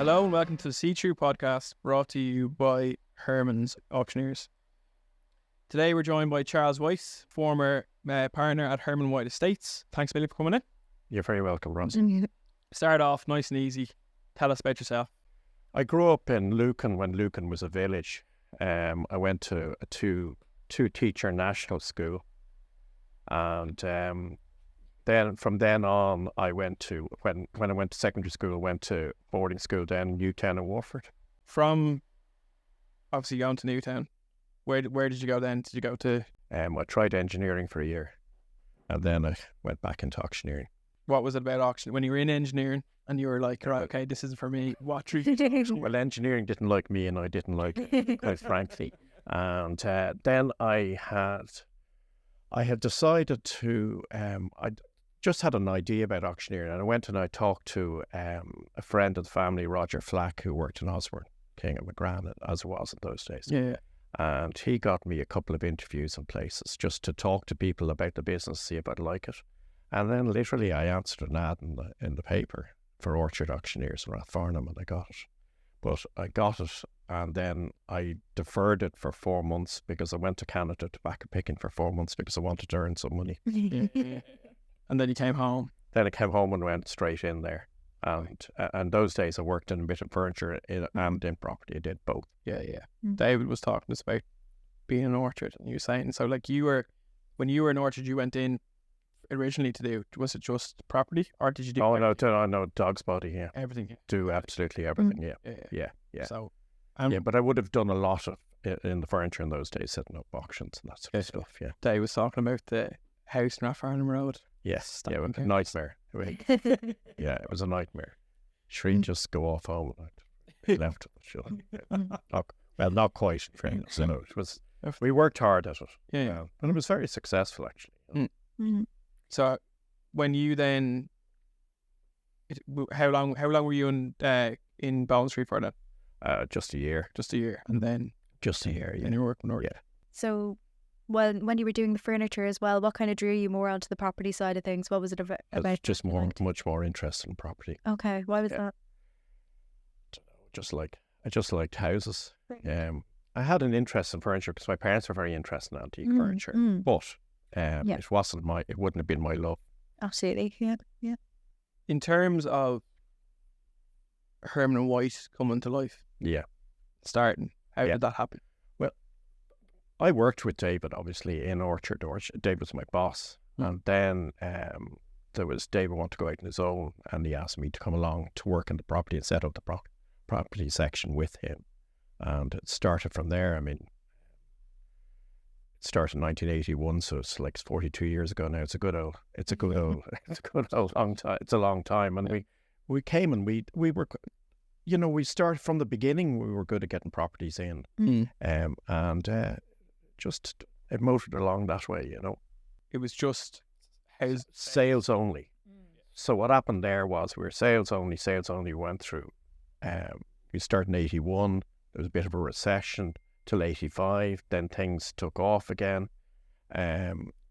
Hello and welcome to the See Through podcast, brought to you by Herman's Auctioneers. Today we're joined by Charles Weiss, former partner at Herman White Estates. Thanks, Billy, for coming in. You're very welcome, Ross. Start off nice and easy. Tell us about yourself. I grew up in Lucan when Lucan was a village. I went to a two-teacher national school, and then from then on, I went to when I went to secondary school, I went to boarding school down in Newtown and Warford. From obviously going to Newtown, where did you go then? Did you go to? I tried engineering for a year, and then I went back into auctioneering. What was it about auction when you were in engineering and you were like, right, okay, this isn't for me? What drew you to auction? Well, engineering didn't like me, and I didn't like it, quite frankly. And then I had decided to I just had an idea about auctioneering, and I went and I talked to a friend of the family, Roger Flack, who worked in Osborne, King and McGran, as it was in those days. Yeah. And he got me a couple of interviews in places just to talk to people about the business, see if I'd like it. And then literally I answered an ad in the paper for Orchard Auctioneers in Rathfarnham, and I got it. But I got it, and then I deferred it for 4 months because I went to Canada tobacco picking for 4 months because I wanted to earn some money. Yeah. And then you came home. Then I came home and went straight in there. And those days I worked in a bit of furniture and in property. I did both. Yeah. David was talking to us about being an orchard, and you were saying, so like when you were in orchard, you went in originally to do, was it just property, or did you do? Oh no, dog's body, yeah. Everything. Do absolutely everything, yeah. So, but I would have done a lot of it in the furniture in those days, setting up auctions and that sort of stuff, yeah. Dave was talking about the house in Rathfarnham Road. Yes, yeah, it was a nightmare. Yeah, it was a nightmare. Shreen just go off home and left. Sure. Not quite, in fairness. You know, it was. We worked hard at it. Yeah. And it was very successful, actually. So, when you then, how long were you in Bowling Street for then? Just a year. And then Just a year, yeah. And you were working on it. Yeah. So, when you were doing the furniture as well, what kind of drew you more onto the property side of things? What was it about? Just much more interested in property. Okay, why was that? I just liked houses. I had an interest in furniture because my parents were very interested in antique furniture, but it wouldn't have been my love. Absolutely, yeah. In terms of Herman White coming to life, starting, how did that happen? I worked with David, obviously, in Orchard. David was my boss. And then David wanted to go out on his own, and he asked me to come along to work in the property and set up the property section with him. And it started from there. I mean, it started in 1981, so it's like 42 years ago now. It's a good old long time. It's a long time. And we came and we were, we started from the beginning. We were good at getting properties in. Just it motored along that way, It was just sales only. So what happened there was we were sales only went through. We started in 81. There was a bit of a recession till 85. Then things took off again.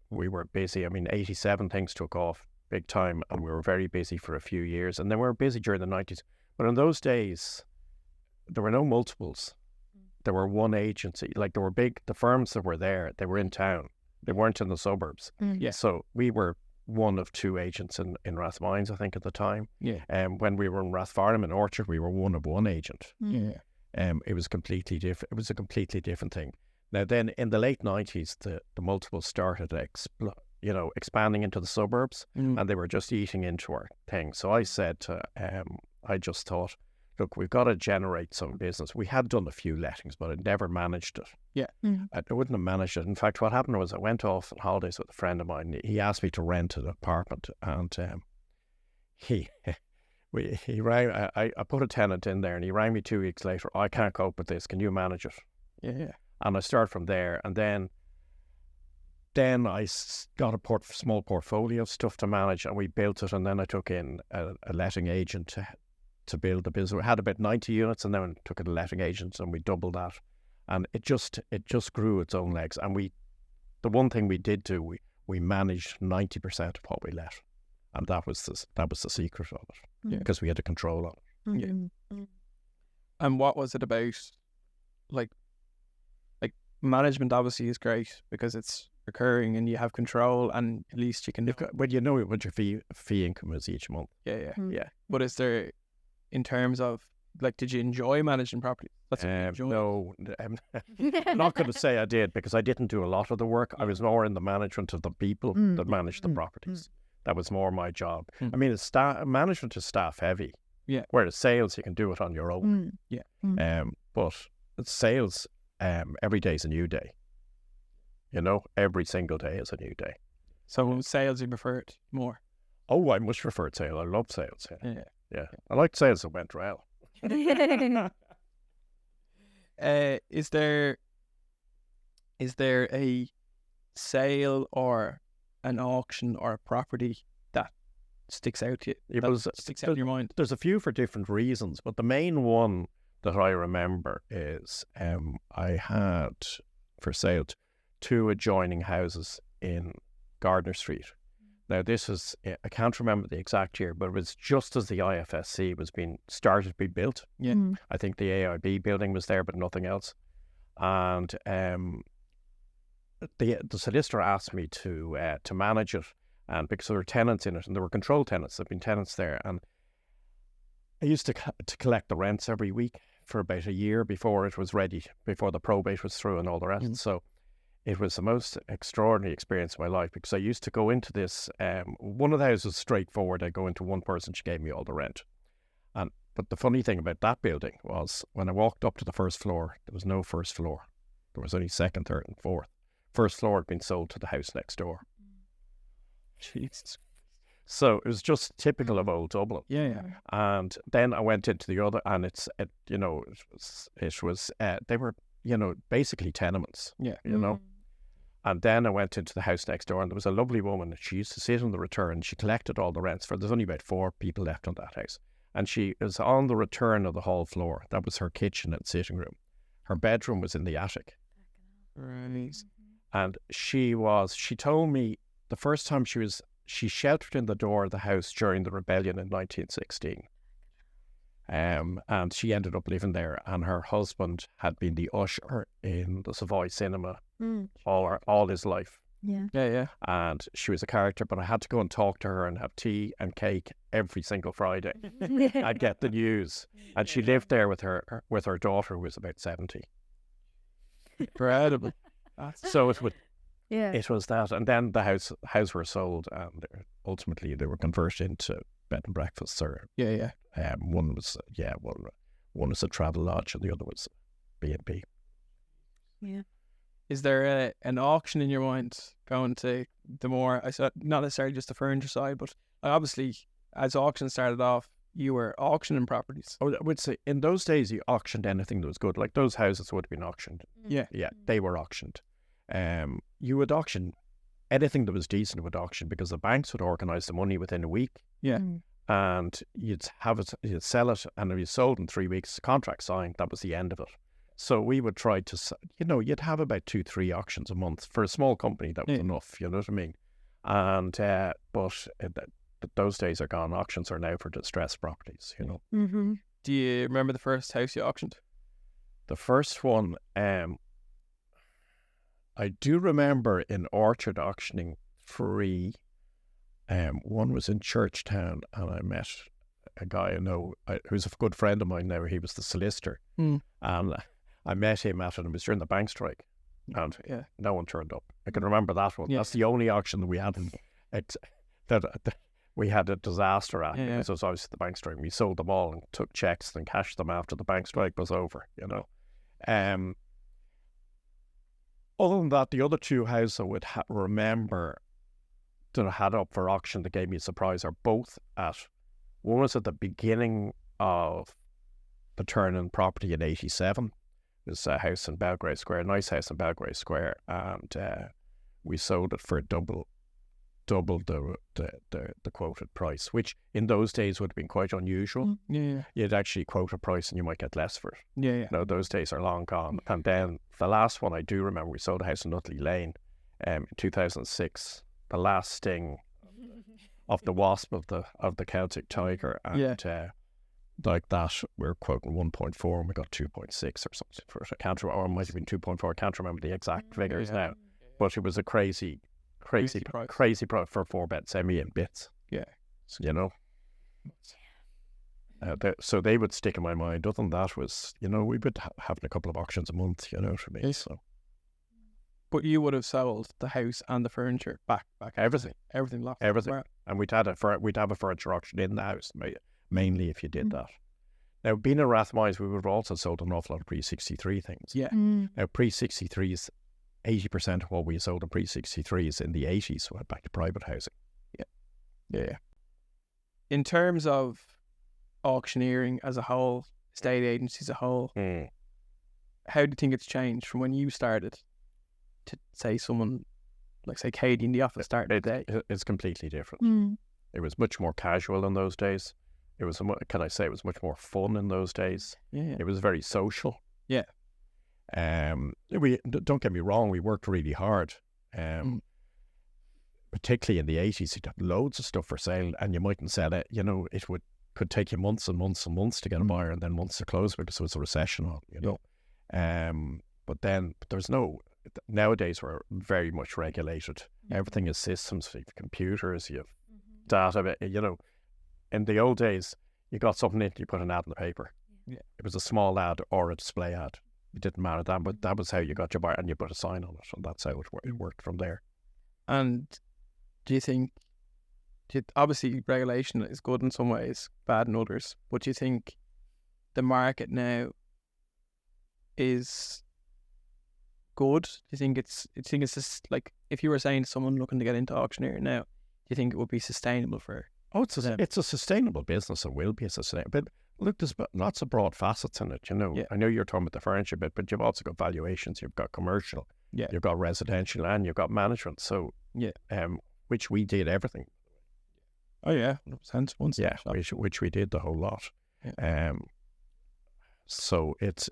We were busy. I mean, 87 things took off big time, and we were very busy for a few years. And then we were busy during the 90s. But in those days, there were no multiples. There were one agency. Like, there were the firms that were there, they were in town. They weren't in the suburbs. Yeah. So we were one of two agents in Rathmines, I think, at the time. Yeah. When we were in Rathfarnham and Orchard, we were one of one agent. Yeah. It was completely different. It was a completely different thing. Now then, in the late 90s, the multiples started expanding into the suburbs, and they were just eating into our thing. So I said I just thought, look, we've got to generate some business. We had done a few lettings, but I never managed it. Yeah. I wouldn't have managed it. In fact, what happened was I went off on holidays with a friend of mine. He asked me to rent an apartment, and he rang. I put a tenant in there, and he rang me 2 weeks later. I can't cope with this. Can you manage it? Yeah. And I started from there, and then I got a small portfolio of stuff to manage, and we built it. And then I took in a letting agent to build the business. We had about 90 units, and then took in a letting agent, and we doubled that. And it just grew its own legs. And the one thing we did do, we managed 90% of what we let, and that was the secret of it, because we had a control on it. Yeah. And what was it about? Like management obviously is great because it's recurring and you have control, and at least you can. When you know what your fee income is each month. Yeah. Yeah. But is there, in terms of like, did you enjoy managing property? That's what you enjoy. No, I'm not going to say I did, because I didn't do a lot of the work. I was more in the management of the people that managed the properties. That was more my job. I mean, management is staff heavy. Yeah. Whereas sales, you can do it on your own. But sales, every day is a new day. You know, every single day is a new day. So sales you preferred more? Oh, I much preferred sales. I love sales. Yeah. I liked sales that went well. Is there a sale or an auction or a property that sticks out to you? Sticks out in your mind? There's a few for different reasons, but the main one that I remember is I had for sale 2 adjoining houses in Gardner Street. Now, this was, I can't remember the exact year, but it was just as the IFSC was being started to be built. Yeah. I think the AIB building was there, but nothing else. And the solicitor asked me to manage it, and because there were tenants in it, and there were control tenants, there'd been tenants there, and I used to collect the rents every week for about a year before it was ready, before the probate was through and all the rest. So it was the most extraordinary experience of my life, because I used to go into this, one of the houses was straightforward. I go into one person, she gave me all the rent. But the funny thing about that building was, when I walked up to the first floor, there was no first floor. There was only second, third and fourth. First floor had been sold to the house next door. Jesus. So it was just typical of old Dublin. Yeah. And then I went into the other, and they were, basically tenements. Yeah. And then I went into the house next door, and there was a lovely woman, and she used to sit on the return. She collected all the rents there's only about 4 people left on that house. And she was on the return of the hall floor. That was her kitchen and sitting room. Her bedroom was in the attic. Right. And she told me the first time she sheltered in the door of the house during the rebellion in 1916. And she ended up living there, and her husband had been the usher in the Savoy Cinema all his life. Yeah. And she was a character, but I had to go and talk to her and have tea and cake every single Friday. I'd get the news. And she lived there with her daughter, who was about 70. Incredible. So it was that. And then the house were sold, and ultimately they were converted into bed and breakfasts. Yeah. One was a travel lodge, and the other was B&B. Yeah. Is there an auction in your mind going to the more, I said, not necessarily just the furniture side, but obviously as auctions started off, you were auctioning properties? I would say in those days you auctioned anything that was good. Like those houses would have been auctioned. Yeah, they were auctioned. You would auction anything that was decent would auction, because the banks would organise the money within a week. Yeah. And you'd sell it, and if you sold in 3 weeks, contract signed, that was the end of it. So we would try to, you'd have about 2-3 auctions a month. For a small company, that was enough, you know what I mean? And, but those days are gone. Auctions are now for distressed properties, Mm-hmm. Do you remember the first house you auctioned? The first one, I do remember in Orchard auctioning 3. One was in Churchtown, and I met a guy I know who's a good friend of mine now. He was the solicitor. And I met him after it was during the bank strike, and no one turned up. I can remember that one. That's the only auction that we had that we had a disaster at, because it was obviously the bank strike. We sold them all and took checks and cashed them after the bank strike was over, Other than that, the other 2 houses I would remember that I had up for auction that gave me a surprise are both one was at the beginning of the turn in property in 87. It was a house in Belgrave Square, a nice house in Belgrave Square, and we sold it for double the quoted price, which in those days would have been quite unusual. Yeah. You'd actually quote a price and you might get less for it. Yeah. No, those days are long gone. And then the last one I do remember, we sold a house in Nutley Lane in 2006, the last sting of the wasp of the Celtic tiger, and like that, we were quoting 1.4 and we got 2.6 or something for it. I can't remember, or it might have been 2.4. I can't remember the exact figures now, but it was a crazy price for 4-bet semi in bits. Yeah. You know. So they would stick in my mind. Other than that was, we would having a couple of auctions a month, for me. Yeah. So. But you would have sold the house and the furniture back everything lost. Everything. Wow. And we'd have a furniture auction in the house, mainly if you did that. Now, being a Rathmines, we would have also sold an awful lot of pre-63 things. Yeah. Now, pre-63s, 80% of what we sold in pre-63s in the 80s went back to private housing. Yeah. In terms of auctioneering as a whole, estate agencies as a whole, how do you think it's changed from when you started to, say, someone like, say, Katie in the office started today? It's completely different. It was much more casual in those days. It was, it was much more fun in those days. Yeah. It was very social. Yeah. We don't get me wrong, we worked really hard. Particularly in the 80s, you'd have loads of stuff for sale and you mightn't sell it. It could take you months and months and months to get a buyer, and then months to close because there was a recession on, But there's no, nowadays we're very much regulated. Everything is systems, you have computers, you have data, In the old days, you got something in, you put an ad in the paper. Yeah. It was a small ad or a display ad. It didn't matter that, but that was how you got your buyer, and you put a sign on it, and that's how it worked from there. And do you think, obviously regulation is good in some ways, bad in others, but do you think the market now is good? Do you think it's just like, if you were saying to someone looking to get into auctioneering now, do you think it would be sustainable for? Oh, it's a sustainable business and will be a sustainable. But look, there's lots of broad facets in it. Yeah. I know you're talking about the furniture bit, but you've also got valuations, you've got commercial, you've got residential, and you've got management. So which we did everything. Oh yeah, 100%. Which we did the whole lot. Yeah. So it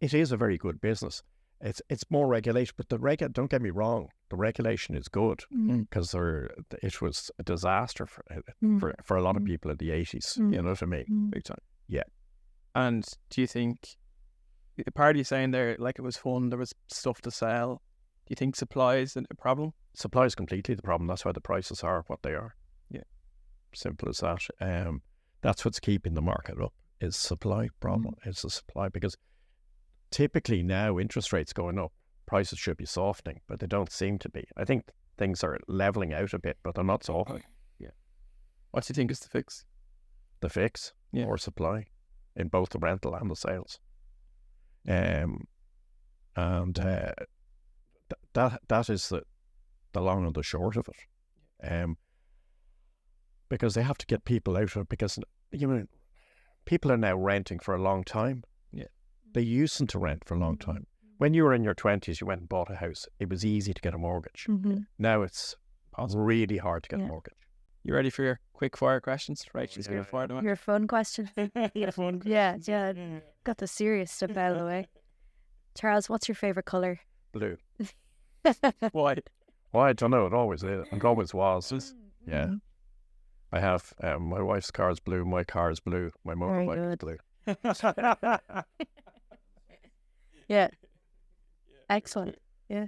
is a very good business. It's more regulated, but don't get me wrong, the regulation is good because it was a disaster for a lot of people in the 80s. You know what I mean? Big time. Yeah. And do you think, the part of you saying there, like, it was fun, there was stuff to sell, do you think supply is a problem? Supply is completely the problem. That's why the prices are what they are. Yeah. Simple as that. That's what's keeping the market up, is supply problem. It's the supply, because typically now interest rates going up, prices should be softening, but they don't seem to be. I think things are leveling out a bit, but they're not softening. Yeah. What do you think is the fix? The fix, more supply in both the rental and the sales. That is the long and the short of it. Because they have to get people out of it, because people are now renting for a long time. Yeah. They used to rent for a long time. When you were in your 20s, you went and bought a house. It was easy to get a mortgage. Now it's really hard to get a mortgage. You ready for your quick fire questions? Right, she's going to fire them out. Your fun question. Fun. Yeah. Got the serious stuff out of the way. Charles, what's your favourite colour? Blue. Why? Well, I don't know. It always is. It always was. Yeah. I have my wife's car is blue. My car is blue. My motorbike is blue. Yeah. Excellent. Yeah.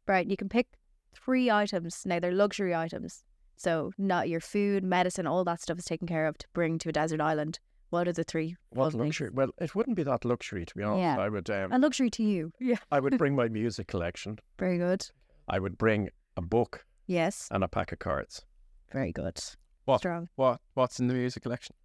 Right. You can pick 3 items. Now, they're luxury items. So not your food, medicine, all that stuff is taken care of to bring to a desert island. What are the 3? What luxury? Well, it wouldn't be that luxury, to be honest. Yeah. I would. A luxury to you. Yeah. I would bring my music collection. Very good. I would bring a book. Yes. And a pack of cards. Very good. What? Strong. What's in the music collection?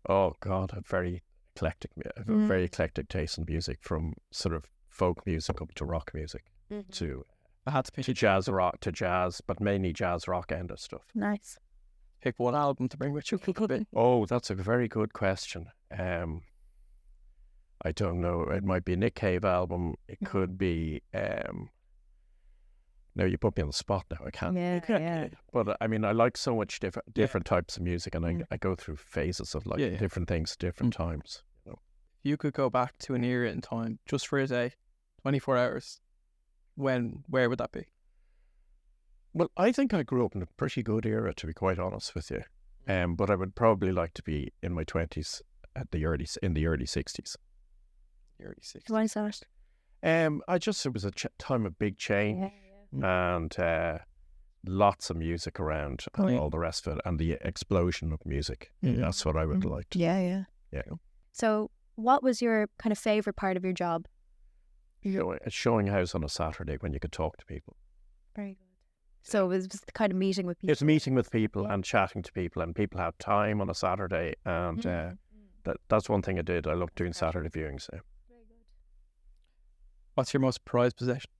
Oh God, a very eclectic taste in music, from sort of folk music up to rock music to I had to pick jazz but mainly jazz rock end of stuff. Nice. Pick one album to bring with you. Oh, that's a very good question. I don't know. It might be a Nick Cave album. It could be. No, you put me on the spot now. I can't. Yeah. But I mean, I like so much different types of music, and I go through phases of different things, different times. If you could go back to an era in time, just for a day, 24 hours, where would that be? Well, I think I grew up in a pretty good era, to be quite honest with you. But I would probably like to be in my 20s in the early 60s. Early 60s. Why is that? It was a time of big change and lots of music around and all the rest of it, and the explosion of music. That's what I would like to. Yeah. So, what was your kind of favorite part of your job? Showing house on a Saturday when you could talk to people. Very good. So it was just the kind of meeting with people. It's meeting with people and chatting to people, and people have time on a Saturday, and that's one thing I did. I loved doing Saturday viewings. So. Very good. What's your most prized possession?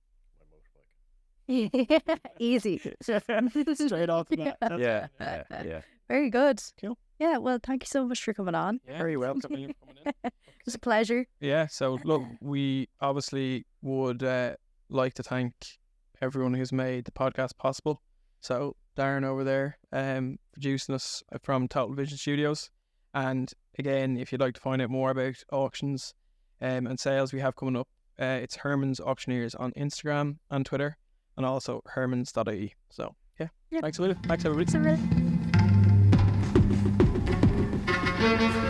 Easy. Straight off the bat. Yeah. Very good. Cool. Yeah, well, thank you so much for coming on. Yeah, very welcome. It's a pleasure. Yeah, so look, we obviously would like to thank everyone who's made the podcast possible. So Darren over there producing us from Total Vision Studios. And again, if you'd like to find out more about auctions and sales we have coming up, it's Herman's Auctioneers on Instagram and Twitter, and also hermans.ie. So yeah. Thanks a million. Thanks everybody. Thanks a million.